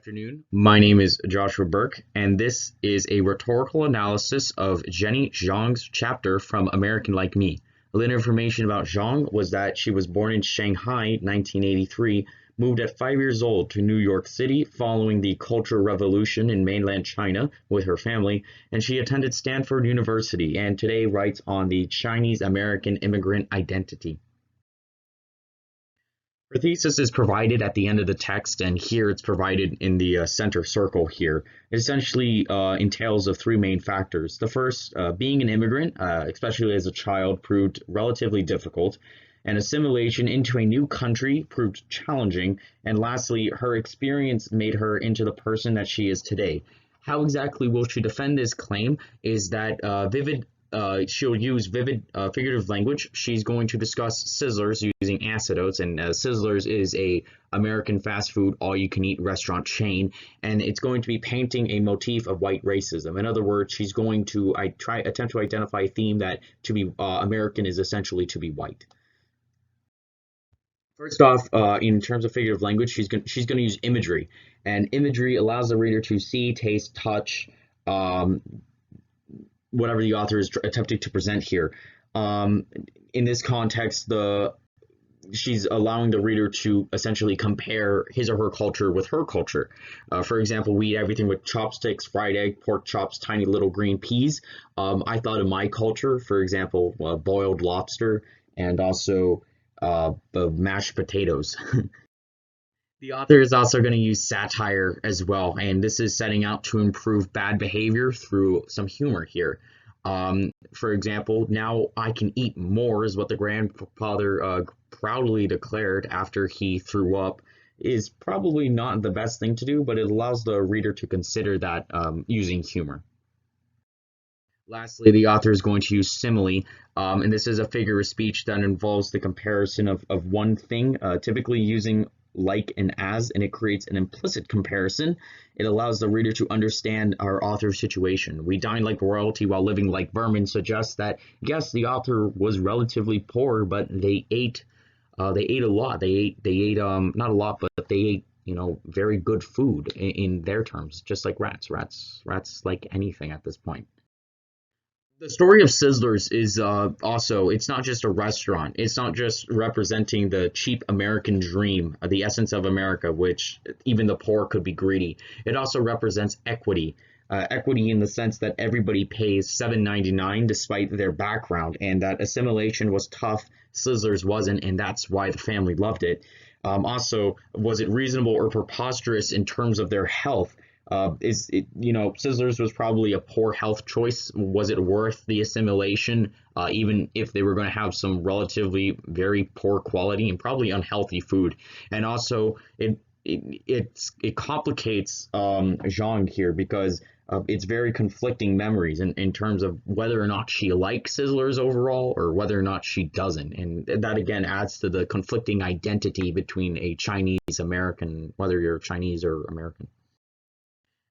Afternoon. My name is Joshua Burke, and this is a rhetorical analysis of Jenny Zhang's chapter from American Like Me. A little information about Zhang was that she was born in Shanghai, 1983, moved at 5 years old to New York City following the Cultural Revolution in mainland China with her family, and she attended Stanford University and today writes on the Chinese American immigrant identity. Her thesis is provided at the end of the text, and here it's provided in the center circle here. It essentially entails of three main factors. The first, being an immigrant, especially as a child, proved relatively difficult, and assimilation into a new country proved challenging, and lastly, her experience made her into the person that she is today. How exactly will she defend this claim is that she'll use vivid figurative language. She's going to discuss Sizzlers using anecdotes, and Sizzlers is a American fast food all-you-can-eat restaurant chain, and it's going to be painting a motif of white racism. In other words, she's going to attempt to identify a theme that to be American is essentially to be white. First off, in terms of figurative language, she's going to use imagery, and imagery allows the reader to see, taste, touch, whatever the author is attempting to present here. In this context, she's allowing the reader to essentially compare his or her culture with her culture. For example, we eat everything with chopsticks, fried egg, pork chops, tiny little green peas. I thought of my culture, for example, boiled lobster, and also the mashed potatoes. The author is also going to use satire as well, and this is setting out to improve bad behavior through some humor here. For example, now I can eat more is what the grandfather proudly declared after he threw up. Is probably not the best thing to do, but it allows the reader to consider that using humor. Lastly, the author is going to use simile, and this is a figure of speech that involves the comparison of one thing, typically using like and as, and it creates an implicit comparison. It allows the reader to understand our author's situation. We dine like royalty while living like vermin suggests that, yes, the author was relatively poor, but they ate a lot. They ate not a lot, but they ate, very good food in their terms, just like rats. Rats like anything at this point. The story of Sizzlers is also, it's not just a restaurant. It's not just representing the cheap American dream, the essence of America, which even the poor could be greedy. It also represents equity. Equity in the sense that everybody pays $7.99 despite their background, and that assimilation was tough, Sizzlers wasn't, and that's why the family loved it. Also, was it reasonable or preposterous in terms of their health? Sizzlers was probably a poor health choice. Was it worth the assimilation, even if they were going to have some relatively very poor quality and probably unhealthy food? And also, it complicates Zhang here because it's very conflicting memories in terms of whether or not she likes Sizzlers overall or whether or not she doesn't. And that again adds to the conflicting identity between a Chinese American, whether you're Chinese or American.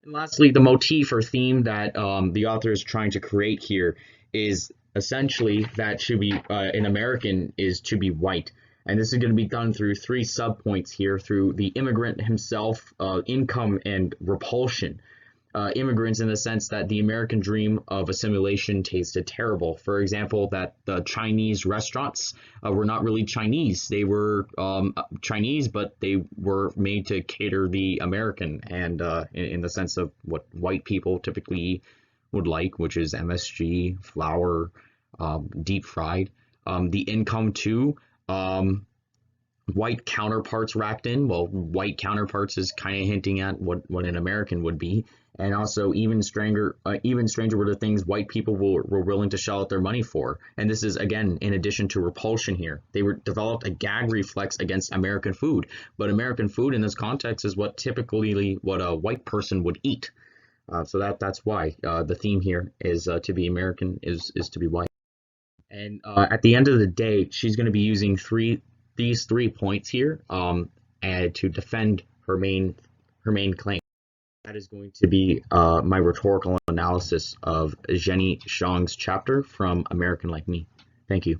And lastly, the motif or theme that the author is trying to create here is essentially that to be an American is to be white. And this is going to be done through three subpoints here, through the immigrant himself, income, and repulsion. Immigrants in the sense that the American dream of assimilation tasted terrible. For example, that the Chinese restaurants were not really Chinese. They were Chinese, but they were made to cater the American, and in the sense of what white people typically would like, which is MSG, flour, deep fried. The income too. White counterparts racked in. Well, white counterparts is kind of hinting at what an American would be. And also, even stranger were the things white people were willing to shell out their money for. And this is, again, in addition to repulsion here. They developed a gag reflex against American food. But American food in this context is what a white person would eat. So that's why the theme here is to be American is to be white. And at the end of the day, she's going to be using these 3 points here and to defend her main claim. That is going to be my rhetorical analysis of Jenny Zhang's chapter from American Like Me. Thank you.